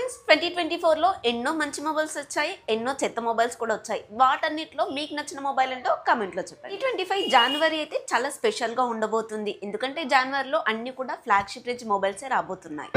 Friends 2024 లో ఎన్నో మంచి మొబైల్స్ వచ్చాయి, ఎన్నో చెత్త మొబైల్స్ కూడా వచ్చాయి. వాటన్నిటిలో మీకు నచ్చిన మొబైల్ ఏంటో కామెంట్ లో చెప్పండి. 2025 జనవరి అయితే చాలా స్పెషల్ గా ఉండబోతుంది. ఎందుకంటే జనవరిలో అన్ని కూడా ఫ్లాగ్షిప్ రేంజ్ మొబైల్సే రాబోతున్నాయి.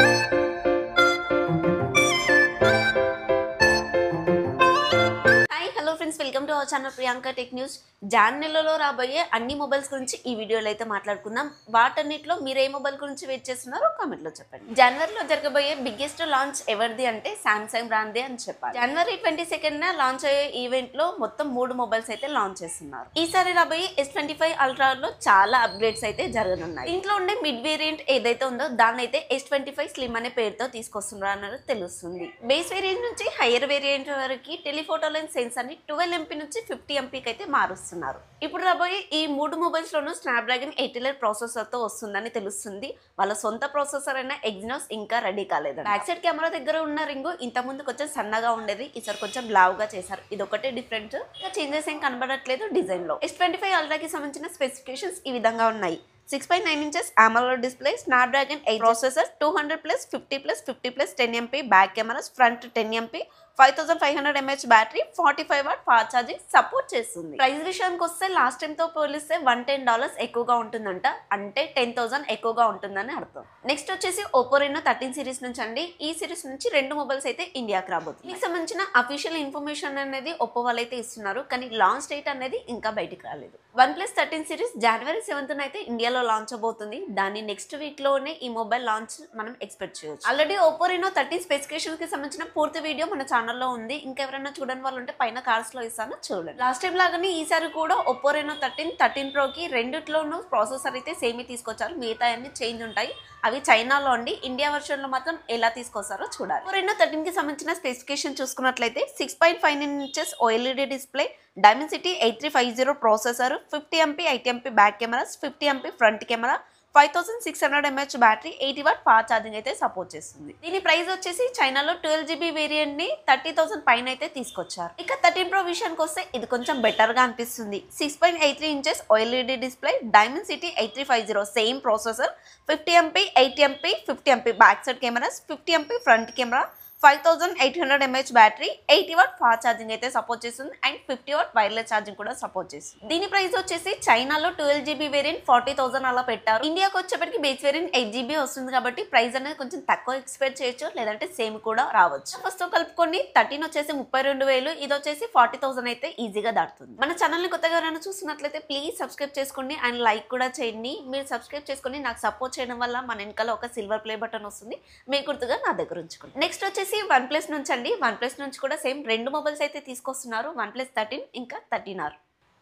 Hello friends, welcome to our channel Priyanka tech news. జాన్ నెలలో రాబోయే అన్ని మొబైల్స్ గురించి ఈ వీడియోలో అయితే మాట్లాడుకుందాం. వాటన్నిటిలో మీరు ఏ మొబైల్ గురించి వెయిట్ చేస్తున్నారో కామెంట్ లో చెప్పండి. జనవరిలో జరగబోయే బిగ్గెస్ట్ లాంచ్ ఎవరిది అంటే సామ్సంగ్ బ్రాండ్దే అని చెప్పాలి. జనవరి 22న లాంచ్ అయ్యే ఈవెంట్ లో మొత్తం 3 మొబైల్స్ అయితే లాంచ్ చేస్తున్నారు. ఈసారి రాబోయే S25 Ultra లో చాలా అప్గ్రేడ్స్ అయితే జరగనున్నాయి. ఇంట్లో ఉండే మిడ్ వేరియంట్ ఏదైతే ఉందో దాన్ని అయితే S25 Slim అనే పేరుతో తీసుకొస్తున్నారు అన్నది తెలుస్తుంది. బేస్ వేరియంట్ నుంచి హైయర్ వేరియంట్ వరకు టెలిఫోటో లెన్స్ సెన్సార్ ని 12 MP నుంచి 50 MP కి అయితే మారుస్తున్నారు. ఇప్పుడు రాబోయే ఈ 3 మొబైల్స్ లోనూ స్నాప్డ్రాగన్ 8 ప్రాసెసర్ తో వస్తుందని తెలుస్తుంది. వాళ్ళ సొంత ప్రాసెసర్ అయిన ఎగ్జినోస్ ఇంకా రెడీ కాలేదు. బ్యాక్ సైడ్ కెమెరా దగ్గర ఉన్న రింగ్ ఇంత ముందు కొంచెం సన్నగా ఉండేది, ఈసారి కొంచెం లావుగా చేశారు. ఇది ఒకటే డిఫరెంట్. చేంజెస్ ఏం కనబడట్లేదు డిజైన్ లో. S25 Ultra కి సంబంధించిన స్పెసిఫికేషన్స్ ఈ విధంగా ఉన్నాయి. 6.9 inches AMOLED display, Snapdragon 8 processor, 200+, 50+, 50+, 10 MP back cameras, front 10 MP, 5500 mAh battery, 45 watt fast charging support చేస్తుంది. ప్రైస్ విషయానికి వస్తే లాస్ట్ టైం తో పోలిస్తే $110 ఎక్కువగా ఉంటుందంట, అంటే 10,000 ఎక్కువగా ఉంటుందని అర్థం. నెక్స్ట్ వచ్చేసి Oppo Reno 13 సిరీస్ నుంచి అండి. ఈ సిరీస్ నుంచి 2 మొబైల్స్ అయితే ఇండియాకి రాబోతుంది. దీనికి సంబంధించిన అఫీషియల్ ఇన్ఫర్మేషన్ అనేది Oppo వాళ్ళు అయితే ఇస్తున్నారు, కానీ లాంచ్ డేట్ అనేది ఇంకా బయటికి రాలేదు. OnePlus 13 సిరీస్ జనవరి 7th అయితే ఇండియాలో లాంచ్ అవబోతుంది. దాని నెక్స్ట్ వీక్ లోనే ఈ మొబైల్ లాంచ్ మనం ఎక్స్పెక్ట్ చేయొచ్చు. ఆల్రెడీ Oppo Reno 13 స్పెసిఫికేషన్ కి సంబంధించిన పూర్తి వీడియో మన ఛానల్లో ఉంది. ఇంకెవరైనా చూడని వాళ్ళు ఉంటే పైన కార్డ్స్ లో ఇస్తాను, చూడండి. లాస్ట్ టైం లాగానే ఈసారి కూడా Oppo Reno 13, 13 Pro కి రెండిట్లోనూ ప్రాసెసర్ అయితే సేమ్ తీసుకొచ్చారు. మిగతా అన్ని చేంజ్ ఉంటాయి. అవి చైనాలో అండి. ఇండియా వర్షన్ లో మాత్రం ఎలా తీసుకొస్తారో చూడాలి. Oppo Reno 13 కి సంబంధించిన స్పెసిఫికేషన్ చూసుకున్నట్లయితే 6.5 inches OLED display, Dimensity 8350 processor, 50 MP 8 MP back cameras, 50 MP front camera, 5600 mAh battery, 80 watt fast charging అయితే సపోర్ట్ చేస్తుంది. దీని ప్రైస్ వచ్చేసి చైనాలో 12GB వేరియంట్ ని 30,000 పైన అయితే తీసుకొచ్చారు. ఇక 13 Pro విషయానికి వస్తే ఇది కొంచెం బెటర్ గా అనిపిస్తుంది. 6.83 inches OLED display, Dimensity 8350 same processor, 50 MP 8 MP 50 MP back side cameras, 50 MP front camera, 5800 mAh battery, 80 watt fast charging అయితే సపోర్ట్ చేస్తుంది. అండ్ 50 వాట్ వైర్లెస్ ఛార్జింగ్ కూడా సపోర్ట్ చేస్తుంది. దీని ప్రైస్ వచ్చేసి చైనాలో 12GB వేరియంట్ 40,000 అలా పెట్టారు. ఇండియాకి వచ్చేప్పటికి బేస్ వేరియంట్ 8GB వస్తుంది కాబట్టి ప్రైస్ అనేది కొంచెం తక్కువ ఎక్స్పెక్ట్ చేయొచ్చు, లేదంటే సేమ్ కూడా రావచ్చు. ఫస్ట్ కలుపుకొని 13 వచ్చేసి 32,000, ఇది వచ్చేసి 40,000 అయితే ఈజీగా దాటుతుంది. మన ఛానల్ ని కొత్తగా ఎవరైనా చూస్తున్నట్లయితే ప్లీజ్ సబ్స్క్రైబ్ చేసుకోండి అండ్ లైక్ కూడా చేయండి. మీరు సబ్స్క్రైబ్ చేసుకొని నాకు సపోర్ట్ చేయడం వల్ల మన వెనకాల ఒక సిల్వర్ ప్లే బటన్ వస్తుంది, మీ గుర్తుగా నా దగ్గర ఉంచుకోండి. నెక్స్ట్ వచ్చేసి OnePlus నుంచి అండి. OnePlus నుంచి కూడా సేమ్ 2 మొబైల్స్ అయితే తీసుకొస్తున్నారు, OnePlus 13 ఇంకా 13R.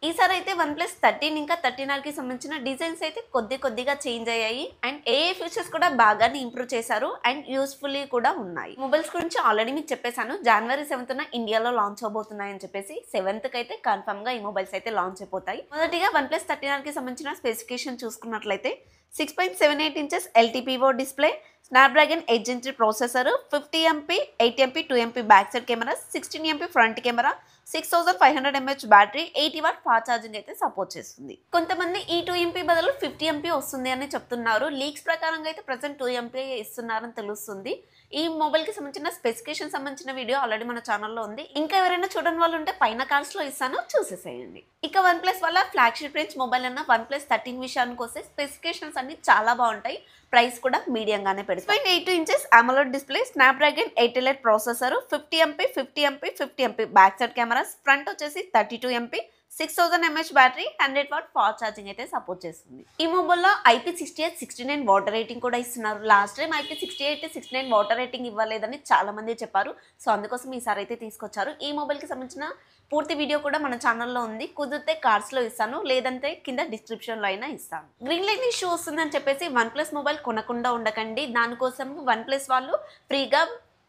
ఈసారి అయితే OnePlus 13 ఇంకా 13R కి సంబంధించిన డిజైన్స్ అయితే కొద్దిగా చేంజ్ అయ్యాయి. అండ్ ఏ ఫీచర్స్ కూడా బాగానే ఇంప్రూవ్ చేశారు అండ్ యూస్ఫుల్లీ కూడా ఉన్నాయి. మొబైల్స్ గురించి ఆల్రెడీ మీకు చెప్పేశాను, జనవరి 7th ఇండియాలో లాంచ్ అవబోతున్నాయి అని చెప్పేసి. 7th అయితే కన్ఫర్మ్ గా ఈ మొబైల్స్ అయితే లాంచ్ అయిపోతాయి. మొదటిగా OnePlus 13R కి సంబంధించిన స్పెసిఫికేషన్ చూసుకున్నట్లయితే 6.78 inches LTPO display, Snapdragon 8 Gen 3 processor, 50 MP 8 MP 2 MP back side camera, 16 MP front camera, 6500 mAh battery, 80 watt fast charging అయితే సపోర్ట్ చేస్తుంది. కొంతమంది ఈ 2 MP బదులు 50 MP వస్తుంది అని చెప్తున్నారు. లీక్స్ ప్రకారంగా అయితే ప్రెసెంట్ 2 MP ఇస్తున్నారని తెలుస్తుంది. ఈ మొబైల్ కి సంబంధించిన స్పెసిఫికేషన్ సంబంధించిన వీడియో ఆల్రెడీ మన ఛానల్లో ఉంది. ఇంకా ఎవరైనా చూడని వాళ్ళు ఉంటే పైన కార్డ్స్ లో ఇస్తాను, చూసేసేయండి. ఇక OnePlus వల్ల ఫ్లాగ్షిప్ రేంజ్ మొబైల్ అన్న OnePlus 13 విషయానికి వస్తే స్పెసిఫికేషన్స్ అన్ని చాలా బాగుంటాయి. ప్రైస్ కూడా మీడియం గానే పెడతారు. 6.82 inches AMOLED display, Snapdragon 8 processor, 50 MP 50 MP 50 MP back side cameras, front వచ్చేసి 32 MP, 6000 mAh battery, 100 watt fast charging అయితే సపోర్ట్ చేస్తుంది. ఈ మొబైల్లో IP68 69 వాటర్ రేటింగ్ కూడా ఇస్తున్నారు. Last time IP68 69 water rating ఇవ్వలేదని చాలా మంది చెప్పారు. సో అందుకోసం ఈసారి అయితే తీసుకొచ్చారు. ఈ మొబైల్ కి సంబంధించిన పూర్తి వీడియో కూడా మన ఛానల్లో ఉంది. కుదిరితే కార్డ్స్ లో ఇస్తాను, లేదంటే కింద డిస్క్రిప్షన్ లో అయినా ఇస్తాను. గ్రీన్ లైట్ ఇష్యూ వస్తుందని చెప్పేసి OnePlus మొబైల్ కొనకుండా ఉండకండి. దానికోసం OnePlus వాళ్ళు ఫ్రీగా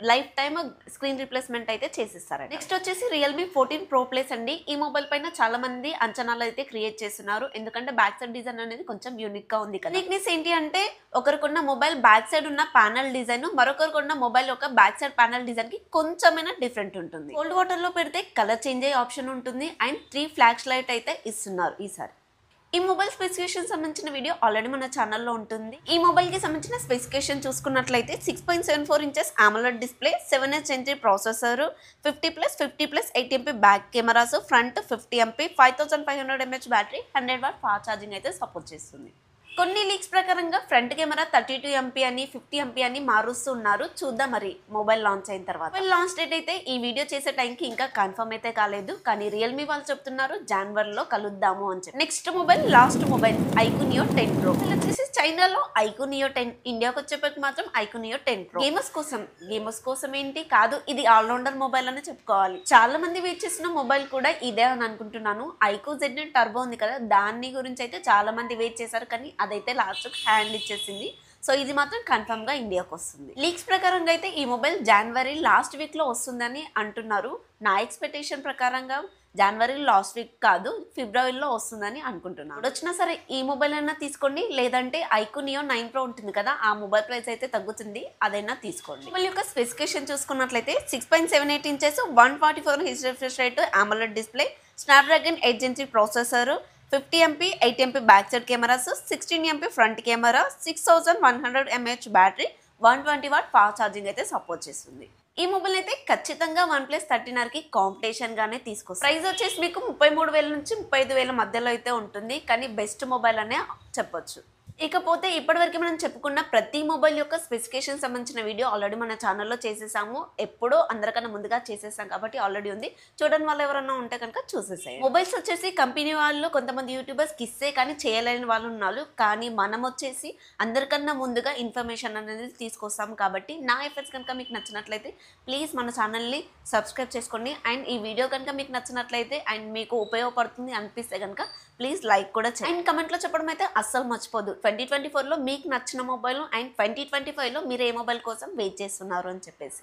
లైఫ్ టైమ్ స్క్రీన్ రిప్లేస్మెంట్ అయితే చేసిస్తారు. నెక్స్ట్ వచ్చేసి Realme 14 Pro Plus అండి. ఈ మొబైల్ పైన చాలా మంది అంచనాలు అయితే క్రియేట్ చేస్తున్నారు, ఎందుకంటే బ్యాక్ సైడ్ డిజైన్ అనేది కొంచెం యూనిక్ గా ఉంది కదా. యూనిక్నెస్ ఏంటి అంటే ఒకరికున్న మొబైల్ బ్యాక్ సైడ్ ఉన్న ప్యానల్ డిజైన్ మరొకరికున్న మొబైల్ యొక్క బ్యాక్ సైడ్ ప్యానల్ డిజైన్ కి కొంచెమైనా డిఫరెంట్ ఉంటుంది. కోల్డ్ వాటర్ లో పెడితే కలర్ చేంజ్ అయ్యే ఆప్షన్ ఉంటుంది. అండ్ 3 ఫ్లాష్ లైట్ అయితే ఇస్తున్నారు ఈసారి. ఈ మొబైల్ స్పెసిఫికేషన్ సంబంధించిన వీడియో ఆల్రెడీ మన ఛానల్లో ఉంటుంది. ఈ మొబైల్ కి సంబంధించిన స్పెసిఫికేషన్ చూసుకున్నట్లయితే 6.74 inches AMOLED display, 7H processor, 50+50+, 8MP back cameras, front 50MP, 5500 mAh battery, 100 watt fast charging అయితే సపోర్ట్ చేస్తుంది. కొన్ని లీక్స్ ప్రకారంగా ఫ్రంట్ కెమెరా 32MP అని 50MP అని మారుస్తున్నారు. చూద్దాం మరి మొబైల్ లాంచ్ అయిన తర్వాత. మొబైల్ లాంచ్ డేట్ అయితే ఈ వీడియో చేసే టైంకి ఇంకా కన్ఫర్మ్ అయితే కాలేదు, కానీ రియల్మీ వాళ్ళు చెప్తున్నారు జనవరిలో కలుద్దాము అని చెప్పి. Next mobile last mobile iQOO Neo 10 Pro. వచ్చేసి చైనాలో iQOO Neo 10, ఇండియాకి వచ్చేప్పటికి మాత్రం iQOO Neo 10 Pro. గేమర్స్ కోసం ఏంటి కాదు, ఇది ఆల్రౌండర్ మొబైల్ అని చెప్పుకోవాలి. చాలా మంది వెయిట్ చేసిన మొబైల్ కూడా ఇదే అని అనుకుంటున్నాను. iQOO Z9 టర్బో ఉంది కదా, దాని గురించి అయితే చాలా మంది వెయిట్ చేశారు, కానీ అదైతే లాస్ట్ హ్యాండ్ ఇచ్చేసింది. సో ఇది మాత్రం కన్ఫర్మ్ గా ఇండియాకి వస్తుంది. లీక్స్ ప్రకారంగా అయితే ఈ మొబైల్ జనవరి లాస్ట్ వీక్ లో వస్తుందని అంటున్నారు. నా ఎక్స్పెక్టేషన్ ప్రకారంగా జనవరి లాస్ట్ వీక్ కాదు, ఫిబ్రవరిలో వస్తుందని అనుకుంటున్నాను. వచ్చినా సరే ఈ మొబైల్ అయినా తీసుకోండి, లేదంటే iQOO Neo 9 Pro ఉంటుంది కదా, ఆ మొబైల్ ప్రైస్ అయితే తగ్గుతుంది, అదైనా తీసుకోండి. మొబైల్ యొక్క స్పెసిఫికేషన్ చూసుకున్నట్లయితే 6.78 inches, 144Hz refresh rate, AMOLED display, Snapdragon 8 Gen 3 processor, 50MP 8MP back side cameras, 16MP front camera, 6100 mAh battery, 120 watt fast charging అయితే సపోర్ట్ చేస్తుంది. ఈ మొబైల్ అయితే ఖచ్చితంగా OnePlus 13R కాంపిటీషన్ గానే తీసుకొస్తుంది. ప్రైస్ వచ్చేసి మీకు 33,000 నుంచి 35,000 మధ్యలో అయితే ఉంటుంది, కానీ బెస్ట్ మొబైల్ అనే చెప్పొచ్చు. ఇకపోతే ఇప్పటివరకు మనం చెప్పుకున్న ప్రతి మొబైల్ యొక్క స్పెసిఫికేషన్ సంబంధించిన వీడియో ఆల్రెడీ మన ఛానల్లో చేసేసాము. ఎప్పుడో అందరికన్నా ముందుగా చేసేసాం కాబట్టి ఆల్రెడీ ఉంది. చూడని వాళ్ళు ఎవరన్నా ఉంటే కనుక చూసేసాయి. మొబైల్స్ వచ్చేసి కంపెనీ వాళ్ళు కొంతమంది యూట్యూబర్స్కి ఇస్తే కానీ చేయలేని వాళ్ళు ఉన్నారు, కానీ మనం వచ్చేసి అందరికన్నా ముందుగా ఇన్ఫర్మేషన్ అనేది తీసుకొస్తాం. కాబట్టి నా ఎఫర్ట్స్ కనుక మీకు నచ్చినట్లయితే ప్లీజ్ మన ఛానల్ని సబ్స్క్రైబ్ చేసుకోండి. అండ్ ఈ వీడియో కనుక మీకు నచ్చినట్లయితే అండ్ మీకు ఉపయోగపడుతుంది అనిపిస్తే కనుక ప్లీజ్ లైక్ కూడా చేయండి. అండ్ కమెంట్లో చెప్పడం అయితే అస్సలు మర్చిపోదు. 2024లో మీకు నచ్చిన మొబైల్ అండ్ 2025లో మీరు ఏ మొబైల్ కోసం వెయిట్ చేస్తున్నారు అని చెప్పేసి.